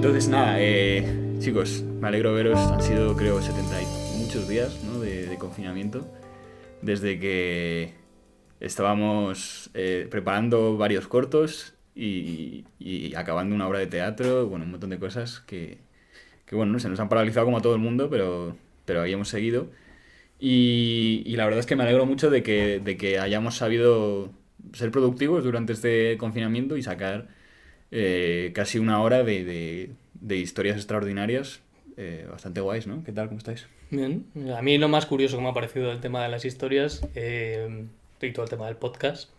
Entonces, nada, chicos, me alegro veros. Han sido, creo, 70 y muchos días, ¿no? de confinamiento. Desde que estábamos preparando varios cortos y acabando una obra de teatro, bueno, un montón de cosas que bueno, se nos han paralizado como a todo el mundo, pero ahí hemos seguido. Y la verdad es que me alegro mucho de que hayamos sabido ser productivos durante este confinamiento y sacar casi una hora de historias extraordinarias, bastante guays, ¿no? ¿Qué tal? ¿Cómo estáis? Bien, a mí lo más curioso que me ha parecido del tema de las historias y todo el tema del podcast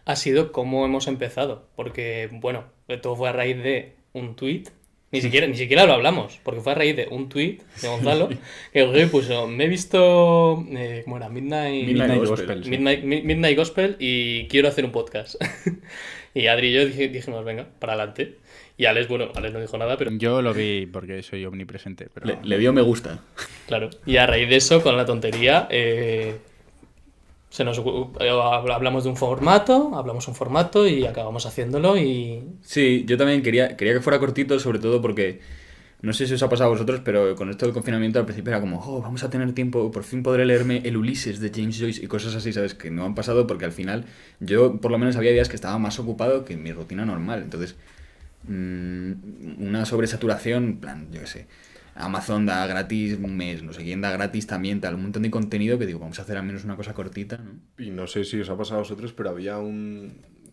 ha sido cómo hemos empezado. Porque, bueno, todo fue a raíz de un tuit. Ni siquiera lo hablamos, porque fue a raíz de un tuit de Gonzalo que Jorge puso, me he visto, ¿cómo era? Midnight Midnight Gospel. Gospel, sí. Midnight Gospel y quiero hacer un podcast. Y Adri y yo dijimos, venga, para adelante. Y Alex, bueno, Alex no dijo nada, pero Yo lo vi porque soy omnipresente, pero Le dio me gusta. claro. Y a raíz de eso, con la tontería, hablamos de hablamos un formato y acabamos haciéndolo y... Sí, yo también quería que fuera cortito, sobre todo porque no sé si os ha pasado a vosotros, pero con esto del confinamiento al principio era como, oh, vamos a tener tiempo, por fin podré leerme el Ulises de James Joyce y cosas así, ¿sabes? Que no han pasado porque al final yo por lo menos había días que estaba más ocupado que mi rutina normal. Entonces, una sobresaturación, en plan, yo qué sé, Amazon da gratis un mes, no sé quién da gratis también, tal, un montón de contenido que digo, vamos a hacer al menos una cosa cortita, ¿no? Y no sé si os ha pasado a vosotros, pero había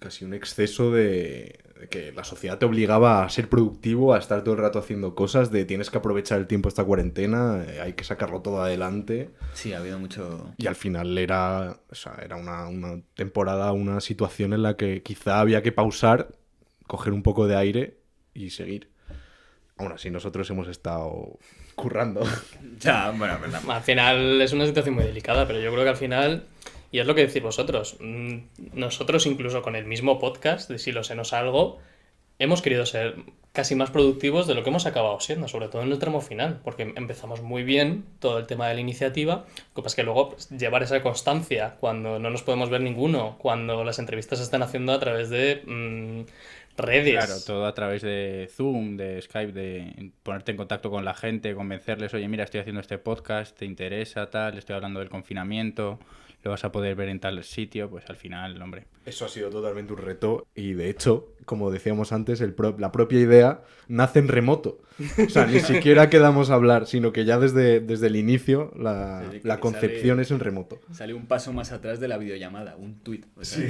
casi un exceso de que la sociedad te obligaba a ser productivo, a estar todo el rato haciendo cosas, de tienes que aprovechar el tiempo esta cuarentena, hay que sacarlo todo adelante. Sí, ha habido mucho... Y al final era una temporada, una situación en la que quizá había que pausar, coger un poco de aire y seguir. Aún así, nosotros hemos estado currando. Ya, bueno, verdad. Al final es una situación muy delicada, pero yo creo que al final, y es lo que decís vosotros, nosotros incluso con el mismo podcast de Si lo sé no salgo, hemos querido ser casi más productivos de lo que hemos acabado siendo, sobre todo en el tramo final, porque empezamos muy bien todo el tema de la iniciativa, lo que pasa es que luego pues, llevar esa constancia cuando no nos podemos ver ninguno, cuando las entrevistas se están haciendo a través de redes. claro, todo a través de Zoom, de Skype, de ponerte en contacto con la gente, convencerles, oye, mira, estoy haciendo este podcast, te interesa, tal, estoy hablando del confinamiento, lo vas a poder ver en tal sitio, pues al final, hombre. Eso ha sido totalmente un reto y de hecho, como decíamos antes, la propia idea nace en remoto. O sea, ni siquiera quedamos a hablar, sino que ya desde el inicio Sí, la que concepción sale- es en remoto. Sale un paso más atrás de la videollamada, un tuit. O sea,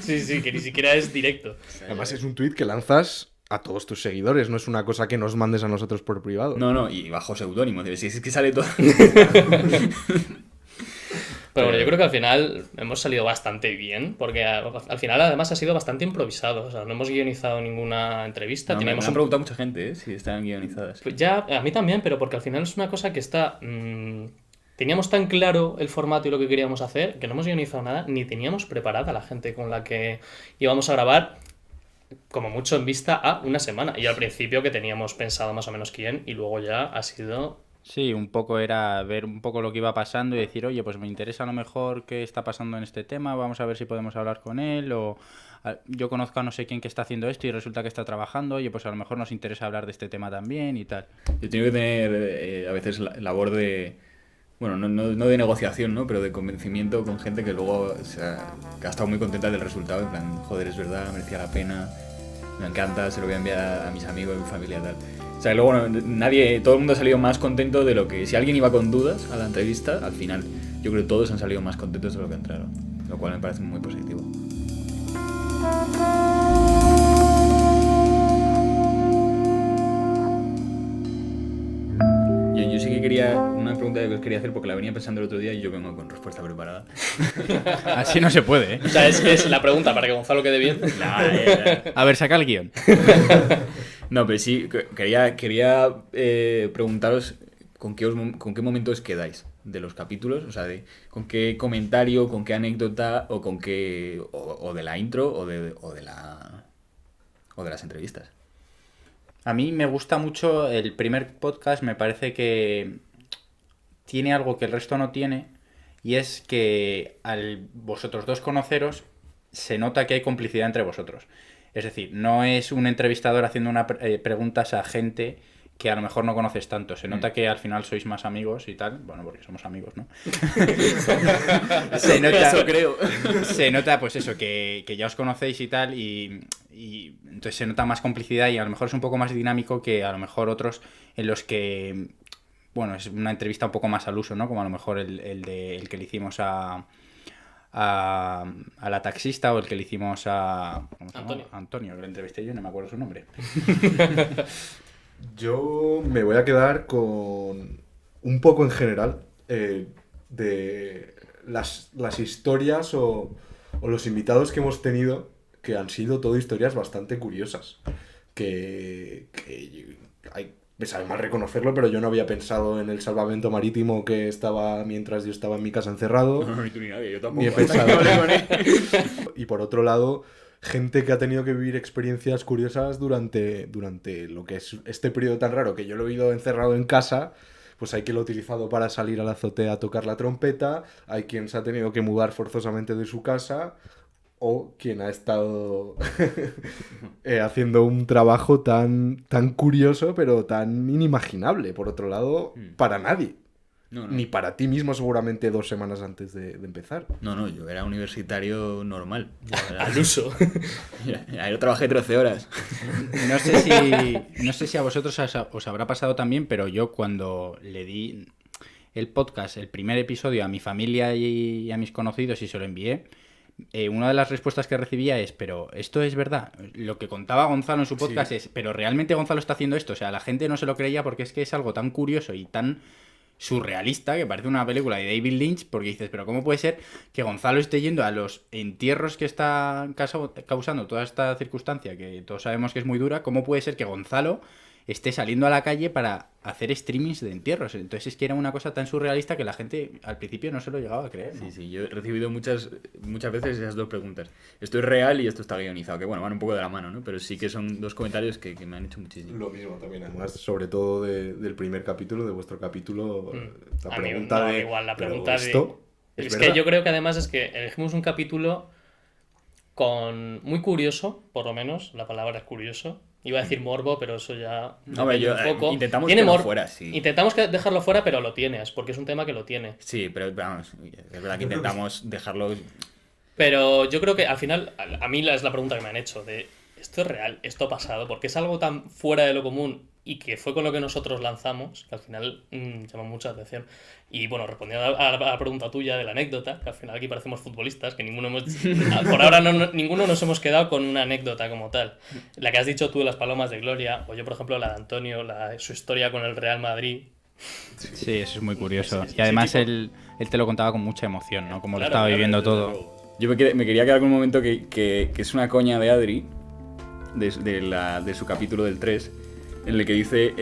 Sí, que ni siquiera es directo. Además es un tuit que lanzas a todos tus seguidores, no es una cosa que nos mandes a nosotros por privado. No, y bajo seudónimo. Si es que sale todo. Pero bueno, yo creo que al final hemos salido bastante bien, porque al final además ha sido bastante improvisado, o sea, no hemos guionizado ninguna entrevista, No, me teníamos han un... preguntado mucha gente, si están guionizadas. Pues ya, a mí también, pero porque al final es una cosa que está... teníamos tan claro el formato y lo que queríamos hacer que no hemos guionizado nada, ni teníamos preparada la gente con la que íbamos a grabar, como mucho en vista a una semana. Y al principio que teníamos pensado más o menos quién, y luego ya ha sido... Sí, un poco era ver un poco lo que iba pasando y decir, oye, pues me interesa a lo mejor qué está pasando en este tema, vamos a ver si podemos hablar con él, o yo conozco a no sé quién que está haciendo esto y resulta que está trabajando, oye, pues a lo mejor nos interesa hablar de este tema también y tal. Yo tengo que tener a veces labor de. Bueno, no de negociación, ¿no? Pero de convencimiento con gente que luego que ha estado muy contenta del resultado. En plan, joder, es verdad, merecía la pena, me encanta, se lo voy a enviar a mis amigos, a mi familia, tal. O sea, luego todo el mundo ha salido más contento de lo que... Si alguien iba con dudas a la entrevista, al final yo creo que todos han salido más contentos de lo que entraron. Lo cual me parece muy positivo. Yo sí que quería... Una pregunta que os quería hacer porque la venía pensando el otro día y yo vengo con respuesta preparada. Así no se puede, ¿eh? O sea, es la pregunta para que Gonzalo quede bien. A ver, saca el guión. No, pero sí, quería preguntaros con qué momento os quedáis de los capítulos, o sea, con qué comentario, con qué anécdota, o con qué, o de la intro, o de las entrevistas. A mí me gusta mucho el primer podcast, me parece que tiene algo que el resto no tiene, y es que al vosotros dos conoceros se nota que hay complicidad entre vosotros. Es decir, no es un entrevistador haciendo preguntas a gente que a lo mejor no conoces tanto. Se nota que al final sois más amigos y tal. Bueno, porque somos amigos, ¿no? Eso creo. Se nota, pues eso, que ya os conocéis y tal, y entonces se nota más complicidad y a lo mejor es un poco más dinámico que a lo mejor otros en los que, bueno, es una entrevista un poco más al uso, ¿no? Como a lo mejor el que le hicimos a la taxista, o el que le hicimos a Antonio, que le entrevisté yo y no me acuerdo su nombre. Yo me voy a quedar con un poco en general de las historias o los invitados que hemos tenido, que han sido todo historias bastante curiosas. Que me sabe mal reconocerlo, pero yo no había pensado en el salvamento marítimo que estaba mientras yo estaba en mi casa encerrado. No, ni tú ni nadie, yo tampoco. Ni he pensado. Y por otro lado, gente que ha tenido que vivir experiencias curiosas durante lo que es este periodo tan raro, que yo lo he vivido encerrado en casa. Pues hay quien lo ha utilizado para salir a la azotea a tocar la trompeta, hay quien se ha tenido que mudar forzosamente de su casa, o quien ha estado haciendo un trabajo tan curioso, pero tan inimaginable, por otro lado, para nadie. No. Ni para ti mismo, seguramente 2 semanas antes de empezar. No, yo era universitario normal. Al uso. Yo trabajé 13 horas. No sé si a vosotros os habrá pasado también, pero yo cuando le di el podcast, el primer episodio, a mi familia y a mis conocidos y se lo envié, una de las respuestas que recibía es, pero esto es verdad. Lo que contaba Gonzalo en su podcast es, pero ¿realmente Gonzalo está haciendo esto? O sea, la gente no se lo creía porque es que es algo tan curioso y tan surrealista, que parece una película de David Lynch, porque dices, pero ¿cómo puede ser que Gonzalo esté yendo a los entierros que está causando toda esta circunstancia, que todos sabemos que es muy dura? ¿Cómo puede ser que Gonzalo esté saliendo a la calle para hacer streamings de entierros? Entonces es que era una cosa tan surrealista que la gente al principio no se lo llegaba a creer, ¿no? Sí, yo he recibido muchas veces esas dos preguntas. Esto es real y esto está guionizado, que bueno, van un poco de la mano, ¿no? Pero sí que son dos comentarios que me han hecho muchísimo. Lo mismo también, además, sobre todo del primer capítulo, de vuestro capítulo, la A mí, pregunta no, de... igual, la ¿pero pregunta esto de... es Es verdad? que yo creo que además es que elegimos un capítulo muy curioso, por lo menos, la palabra es curioso. Iba a decir morbo, pero eso ya Hombre, depende un poco. intentamos Tiene que no morbo. fuera así. Intentamos dejarlo fuera, pero lo tienes, porque es un tema que lo tiene. Sí, pero vamos, es verdad que intentamos dejarlo... Pero yo creo que al final, a mí es la pregunta que me han hecho, de ¿esto es real? ¿Esto ha pasado? Porque es algo tan fuera de lo común y que fue con lo que nosotros lanzamos, que al final llama mucha atención. Y bueno, respondiendo a la pregunta tuya de la anécdota, que al final aquí parecemos futbolistas, que por ahora ninguno nos hemos quedado con una anécdota como tal. La que has dicho tú de las palomas de gloria, o yo por ejemplo la de Antonio, su historia con el Real Madrid. Sí, eso es muy curioso. Y además él te lo contaba con mucha emoción, ¿no? Como lo Claro, estaba viviendo desde todo. luego. Yo me quería quedar con un momento que es una coña de Adri, de su capítulo del 3, en el que dice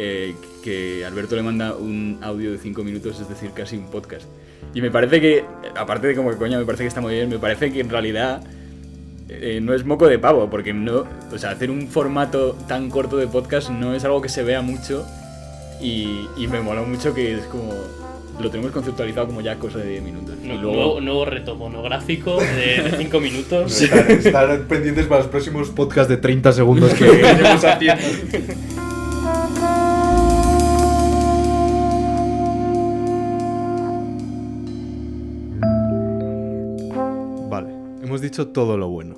que Alberto le manda un audio de 5 minutos, es decir, casi un podcast. Y me parece que, aparte de como que coña, me parece que está muy bien, me parece que en realidad no es moco de pavo, porque no, o sea, hacer un formato tan corto de podcast no es algo que se vea mucho y me moló mucho que es como... Lo tenemos conceptualizado como ya cosa de 10 minutos. Y luego... Nuevo reto monográfico de 5 minutos. Estar pendientes para los próximos podcasts de 30 segundos que iremos haciendo. Vale, hemos dicho todo lo bueno.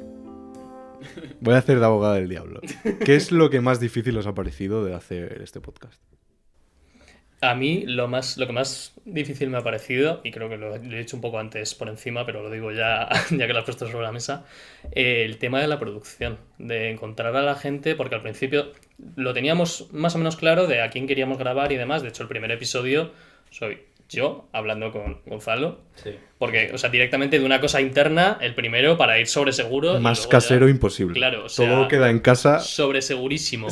Voy a hacer de abogada del diablo. ¿Qué es lo que más difícil os ha parecido de hacer este podcast? A mí lo que más difícil me ha parecido, y creo que lo he dicho un poco antes por encima, pero lo digo ya que lo has puesto sobre la mesa, el tema de la producción, de encontrar a la gente, porque al principio lo teníamos más o menos claro de a quién queríamos grabar y demás. De hecho, el primer episodio soy yo hablando con Gonzalo, Sí. porque, o sea, directamente de una cosa interna, el primero para ir sobre seguro. y Más luego casero ya- imposible. Claro, o sea, Todo queda en casa. sobre segurísimo.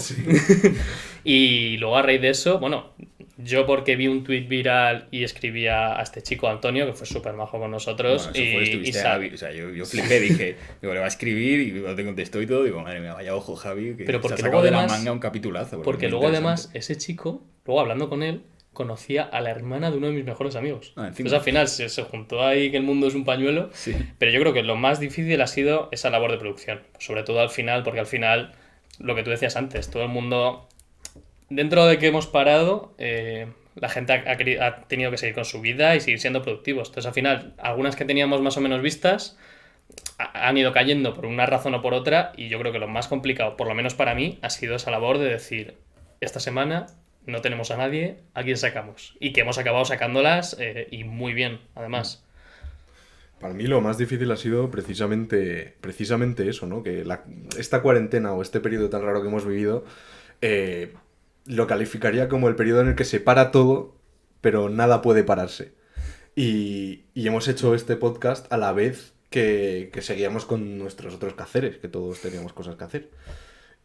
Y luego a raíz de eso, bueno, yo porque vi un tuit viral y escribí a este chico Antonio, que fue súper majo con nosotros. Bueno, eso fue, estuviste o sea, yo flipé, dije, digo, le va a escribir y luego te contestó y todo, digo, madre mía, vaya ojo, Javi, que Pero se porque ha sacado luego de la además- manga un capitulazo. Porque es luego muy además interesante. ese chico, luego hablando con él, conocía a la hermana de uno de mis mejores amigos. Ah, encima. Entonces al final se juntó ahí que el mundo es un pañuelo, Sí. pero yo creo que lo más difícil ha sido esa labor de producción, sobre todo al final, porque al final, lo que tú decías antes, todo el mundo, dentro de que hemos parado, la gente ha tenido que seguir con su vida y seguir siendo productivos. Entonces al final, algunas que teníamos más o menos vistas han ido cayendo por una razón o por otra, y yo creo que lo más complicado, por lo menos para mí, ha sido esa labor de decir, esta semana no tenemos a nadie, ¿a quién sacamos? Y que hemos acabado sacándolas y muy bien, además. Para mí lo más difícil ha sido precisamente eso, ¿no? Que esta cuarentena o este periodo tan raro que hemos vivido lo calificaría como el periodo en el que se para todo, pero nada puede pararse. Y hemos hecho este podcast a la vez que seguíamos con nuestros otros quehaceres, que todos teníamos cosas que hacer.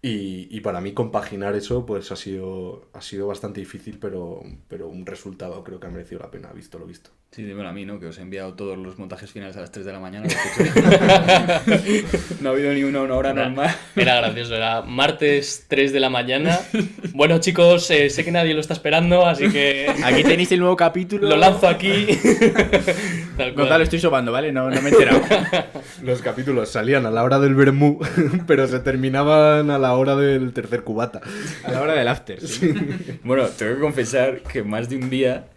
Y para mí compaginar eso pues ha sido bastante difícil, pero un resultado creo que ha merecido la pena, visto lo visto. Sí, dímelo a mí, ¿no? Que os he enviado todos los montajes finales a las 3 de la mañana. No ha habido ni una hora normal. Era gracioso, era martes 3 de la mañana. Bueno, chicos, sé que nadie lo está esperando, así que Aquí tenéis el nuevo capítulo. lo lanzo aquí. Tal cual. Gonzalo, estoy sobando, ¿vale? No me he enterado. Los capítulos salían a la hora del vermú, pero se terminaban a la hora del tercer cubata. A la hora del after. Sí. Bueno, tengo que confesar que más de un día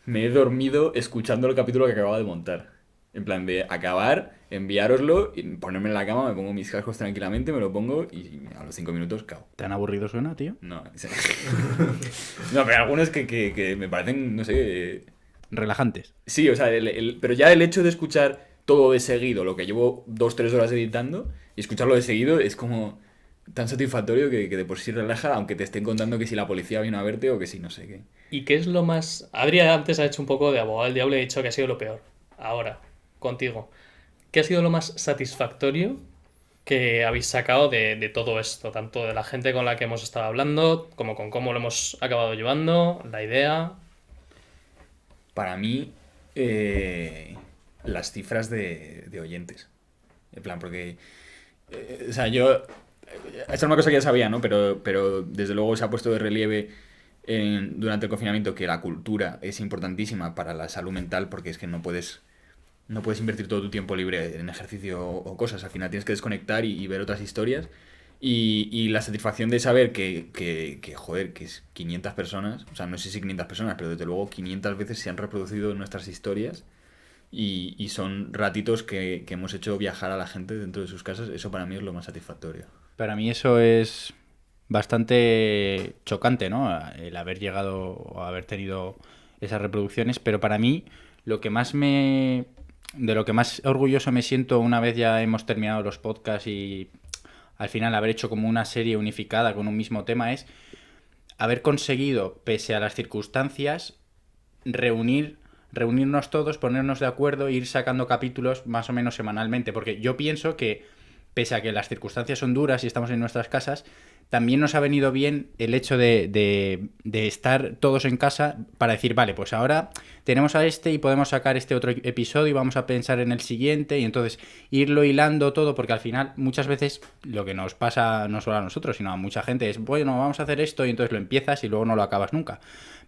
me he dormido escuchando el capítulo que acababa de montar. En plan de acabar, enviároslo, y ponerme en la cama, me pongo mis cascos tranquilamente, me lo pongo y a los 5 minutos cago. ¿Tan aburrido suena, tío? No, no, pero hay algunos que me parecen, no sé... Relajantes. Sí, o sea, pero ya el hecho de escuchar todo de seguido, lo que llevo 2-3 horas editando, y escucharlo de seguido es como tan satisfactorio que de por sí relaja, aunque te estén contando que si la policía vino a verte o que si no sé qué. ¿Y qué es lo más...? Adrián antes ha hecho un poco de abogado del diablo y ha dicho que ha sido lo peor. Ahora, contigo. ¿Qué ha sido lo más satisfactorio que habéis sacado de todo esto? Tanto de la gente con la que hemos estado hablando, como con cómo lo hemos acabado llevando, la idea... Para mí, las cifras de oyentes. En plan, porque... o sea, yo... Esta es una cosa que ya sabía, ¿no? Pero desde luego se ha puesto de relieve durante el confinamiento que la cultura es importantísima para la salud mental, porque es que no puedes invertir todo tu tiempo libre en ejercicio o cosas. Al final tienes que desconectar y ver otras historias. Y la satisfacción de saber joder, que es 500 personas, o sea, no sé si 500 personas, pero desde luego 500 veces se han reproducido nuestras historias y son ratitos que hemos hecho viajar a la gente dentro de sus casas. Eso para mí es lo más satisfactorio. Para mí eso es bastante chocante, ¿no? El haber llegado o haber tenido esas reproducciones, pero para mí lo que más de lo que más orgulloso me siento una vez ya hemos terminado los podcasts y al final haber hecho como una serie unificada con un mismo tema es haber conseguido, pese a las circunstancias, reunirnos todos, ponernos de acuerdo e ir sacando capítulos más o menos semanalmente, porque yo pienso que pese a que las circunstancias son duras y estamos en nuestras casas, también nos ha venido bien el hecho de estar todos en casa para decir, vale, pues ahora tenemos a este y podemos sacar este otro episodio y vamos a pensar en el siguiente, y entonces irlo hilando todo, porque al final muchas veces lo que nos pasa no solo a nosotros, sino a mucha gente es, bueno, vamos a hacer esto y entonces lo empiezas y luego no lo acabas nunca.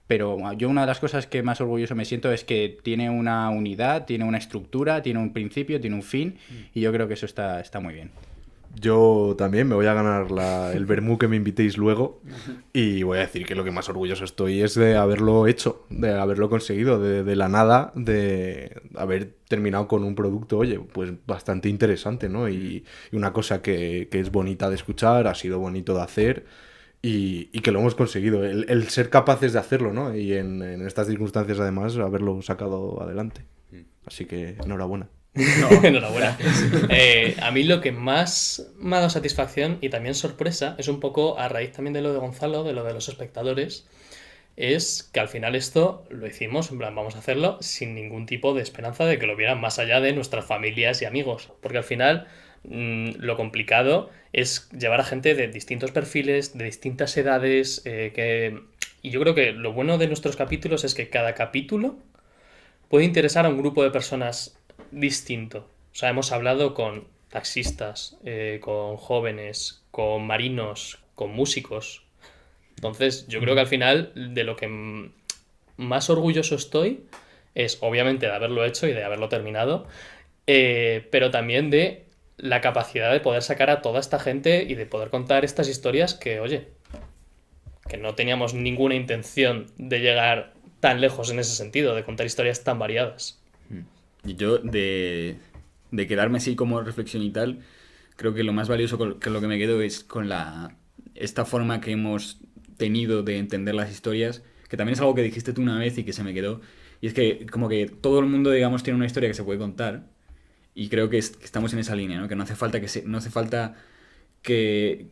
Pero yo una de las cosas que más orgulloso me siento es que tiene una unidad, tiene una estructura, tiene un principio, tiene un fin, y yo creo que eso está muy bien. Yo también me voy a ganar el vermú que me invitéis luego y voy a decir que lo que más orgulloso estoy es de haberlo hecho, de haberlo conseguido, de la nada, de haber terminado con un producto, oye, pues bastante interesante, ¿no? Y una cosa que es bonita de escuchar, ha sido bonito de hacer y que lo hemos conseguido, el ser capaces de hacerlo, ¿no? Y en estas circunstancias además haberlo sacado adelante. Así que enhorabuena. No. Enhorabuena. A mí lo que más me ha dado satisfacción y también sorpresa es un poco a raíz también de lo de Gonzalo, de lo de los espectadores, es que al final esto lo hicimos, en plan, vamos a hacerlo sin ningún tipo de esperanza de que lo vieran más allá de nuestras familias y amigos, porque al final lo complicado es llevar a gente de distintos perfiles, de distintas edades, y yo creo que lo bueno de nuestros capítulos es que cada capítulo puede interesar a un grupo de personas distinto. O sea, hemos hablado con taxistas, con jóvenes, con marinos, con músicos. Entonces, yo creo que al final de lo que más orgulloso estoy es obviamente de haberlo hecho y de haberlo terminado, pero también de la capacidad de poder sacar a toda esta gente y de poder contar estas historias que, oye, que no teníamos ninguna intención de llegar tan lejos en ese sentido, de contar historias tan variadas. Y yo, de quedarme así como reflexión y tal, creo que lo más valioso con lo que me quedo es con esta forma que hemos tenido de entender las historias, que también es algo que dijiste tú una vez y que se me quedó, y es que como que todo el mundo, digamos, tiene una historia que se puede contar, y creo que estamos en esa línea, ¿no? Que no hace falta que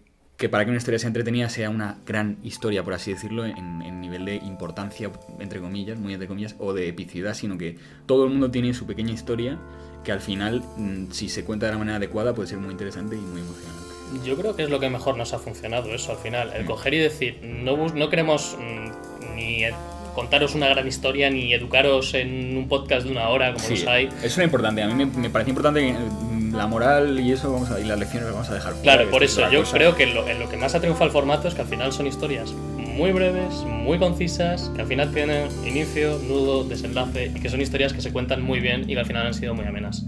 para que una historia sea entretenida sea una gran historia, por así decirlo, en nivel de importancia, entre comillas, muy entre comillas, o de epicidad, sino que todo el mundo tiene su pequeña historia que al final, si se cuenta de la manera adecuada, puede ser muy interesante y muy emocionante. Yo creo que es lo que mejor nos ha funcionado eso al final, el coger y decir, no queremos ni contaros una gran historia ni educaros en un podcast de 1 hora como los hay. Eso es importante, a mí me parece importante que la moral y eso y las lecciones las vamos a dejar fuera. Claro, por eso yo creo que en lo que más ha triunfado el formato es que al final son historias muy breves, muy concisas, que al final tienen inicio, nudo, desenlace y que son historias que se cuentan muy bien y que al final han sido muy amenas.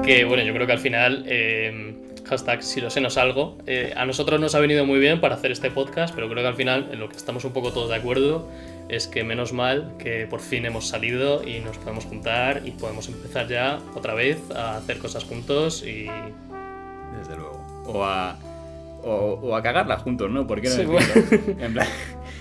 Que bueno, yo creo que al final hashtag si lo sé no salgo, a nosotros nos ha venido muy bien para hacer este podcast, pero creo que al final en lo que estamos un poco todos de acuerdo es que menos mal que por fin hemos salido y nos podemos juntar y podemos empezar ya otra vez a hacer cosas juntos y... Desde luego. O a cagarla juntos, ¿no? ¿Por qué no Sí, decirlo? En plan,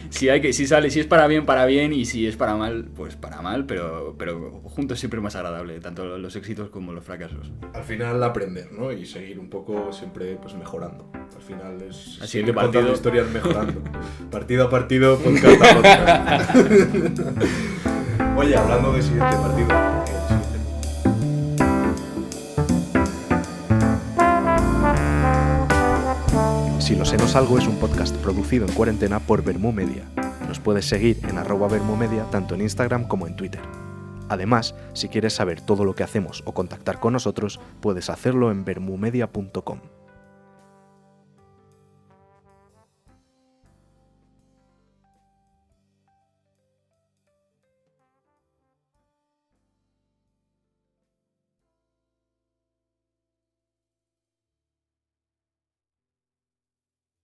si es para bien, y si es para mal, pues para mal, pero juntos siempre es más agradable, tanto los éxitos como los fracasos. Al final aprender, ¿no? Y seguir un poco siempre pues mejorando. Al final es siguiente contando partido. historias mejorando. Partido a partido, podcast a podcast. Oye, hablando de siguiente partido. Si lo sé no salgo es un podcast producido en cuarentena por Vermú Media. Nos puedes seguir en @vermumedia tanto en Instagram como en Twitter. Además, si quieres saber todo lo que hacemos o contactar con nosotros, puedes hacerlo en vermumedia.com.